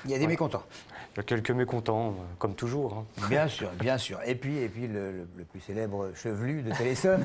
Il y a des mécontents. Il y a quelques mécontents, comme toujours. Hein. Bien sûr, bien sûr. Et puis le plus célèbre chevelu de Téléson.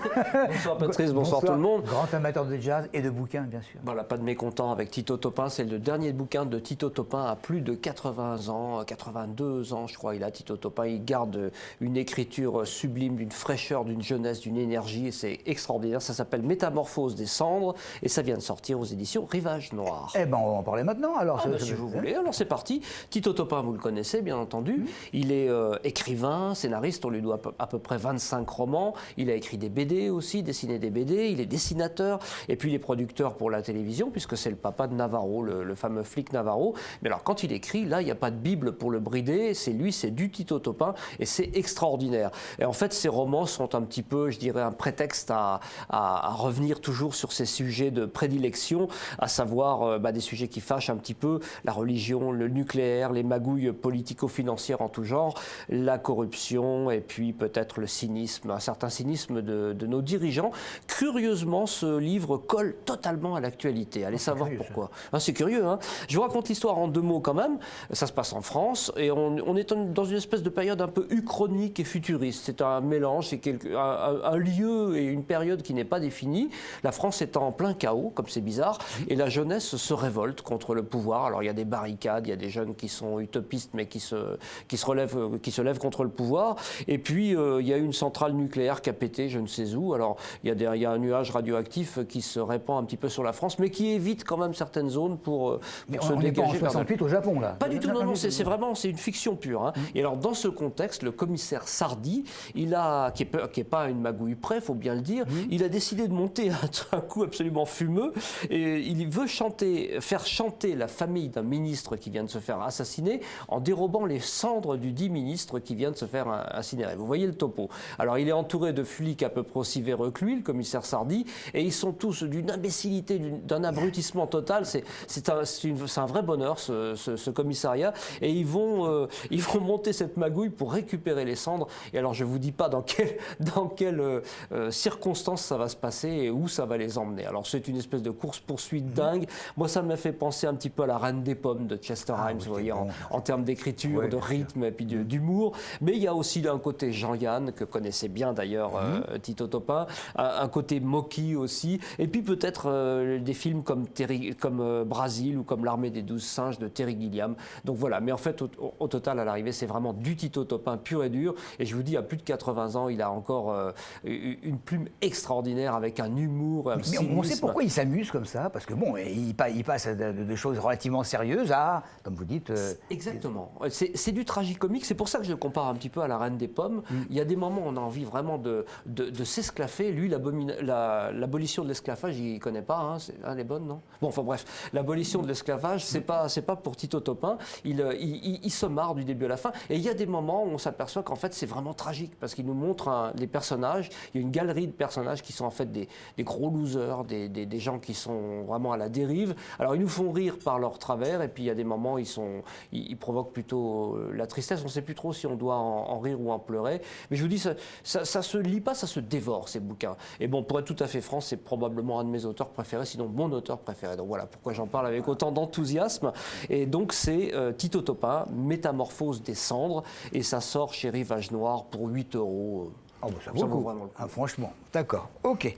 Bonsoir Patrice, bonsoir tout le monde. Grand amateur de jazz et de bouquins, bien sûr. Voilà, pas de mécontent avec Tito Topin. C'est le dernier bouquin de Tito Topin à plus de 80 ans, 82 ans, je crois. Il a Tito Topin. Il garde une écriture sublime, d'une fraîcheur, d'une jeunesse, d'une énergie. Et c'est extraordinaire. Ça s'appelle Métamorphose des cendres. Et ça vient de sortir aux éditions Rivage Noir. Eh ben, on va en parler maintenant, alors. Si vous voulez. Alors c'est parti. Tito Topin, vous le connaissez, bien entendu. Il est écrivain, scénariste. On lui doit à peu près 25 romans. Il a écrit des BD aussi, dessiné des BD. Il est dessinateur. Et puis il est producteur pour la télévision, puisque c'est le papa de Navarro, le fameux flic Navarro. Mais alors quand il écrit, là, il n'y a pas de Bible pour le brider. C'est lui, c'est du Tito Topin. Et c'est extraordinaire. Et en fait, ces romans sont un petit peu, je dirais, un prétexte à revenir toujours sur ces sujets de prédilection, à savoir des sujets qui fâchent un petit peu, la religion, le nucléaire, les magouilles politico-financières en tout genre, la corruption et puis peut-être le cynisme, un certain cynisme de nos dirigeants. Curieusement, ce livre colle totalement à l'actualité. Allez savoir pourquoi. C'est curieux, hein. Je vous raconte l'histoire en 2 mots quand même. Ça se passe en France et on est dans une espèce de période un peu uchronique et futuriste. C'est un mélange, c'est un lieu et une période qui n'est pas définie. La France est en plein chaos, comme c'est bizarre, et la jeunesse se révolte contre le pouvoir. Alors il y a des barricades, il y a des jeunes qui sont utopistes mais qui se lèvent contre le pouvoir. Et puis il y a une centrale nucléaire qui a pété, je ne sais où. Alors il y a un nuage radioactif qui se répand un petit peu sur la France, mais qui évite quand même certaines zones pour se dégager. On n'est pas en 68 au Japon, là. Pas du tout, non, c'est vraiment, c'est une fiction pure. Hein. Et alors dans ce contexte, le commissaire Sardy, qui est pas une magouille près, faut bien le dire, il a décidé de monter un coup absolument fumeux, et il veut faire chanter la famille d'un ministre qui vient de se faire assassiner en dérobant les cendres du dit ministre qui vient de se faire incinérer. Vous voyez le topo. Alors il est entouré de flics à peu près aussi véreux que lui, le commissaire Sardy, et ils sont tous d'une imbécilité, d'un abrutissement total. C'est un vrai bonheur ce commissariat, et ils vont monter cette magouille pour récupérer les cendres. Et alors je vous dis pas dans quelles circonstances ça va se passer et où ça va les emmener. Alors c'est une espèce de course-poursuite dingue. Moi ça m'a fait penser un petit peu à La Reine des Pommes de Chester Himes, vous voyez, en termes d'écriture, de rythme et puis d'humour. Mais il y a aussi un côté Jean-Yann, que connaissait bien d'ailleurs Tito Topin, un côté Mocky aussi, et puis peut-être des films comme Brasil ou comme L'Armée des 12 singes de Terry Gilliam. Donc voilà, mais en fait au total à l'arrivée c'est vraiment du Tito Topin pur et dur, et je vous dis à plus de 80 ans il a encore une plume extraordinaire avec un humour, un cynisme. Mais on sait pourquoi il s'amuse comme ça, parce que bon, il passe de choses relativement sérieuses à, comme vous dites... Exactement, c'est du tragicomique, c'est pour ça que je le compare un petit peu à La Reine des Pommes. Il y a des moments où on a envie vraiment de s'esclaffer. Lui, l'abolition de l'esclavage, il ne connaît pas, hein, elle est bonne, non? Bon, enfin bref, l'abolition de l'esclavage, c'est pas pour Tito Topin, il se marre du début à la fin, et il y a des moments où on s'aperçoit qu'en fait c'est vraiment tragique, parce qu'il nous montre les personnages, il y a une galerie de personnages qui sont en fait des gros losers, des gens qui sont vraiment à la dérive. Alors ils nous font rire par leur travers, et puis il y a des moments où ils provoquent plutôt la tristesse, on ne sait plus trop si on doit en rire ou en pleurer, mais je vous dis, ça se lit pas, ça se dévore ces bouquins. Et bon, pour être tout à fait franc, c'est probablement un de mes auteurs préférés, sinon mon auteur préféré. Donc voilà pourquoi j'en parle avec autant d'enthousiasme. Et donc c'est Tito Topin, Métamorphose des cendres, et ça sort chez Rivage Noir pour 8 €. Oh, bah ça vaut vraiment le coup. Franchement, d'accord, ok.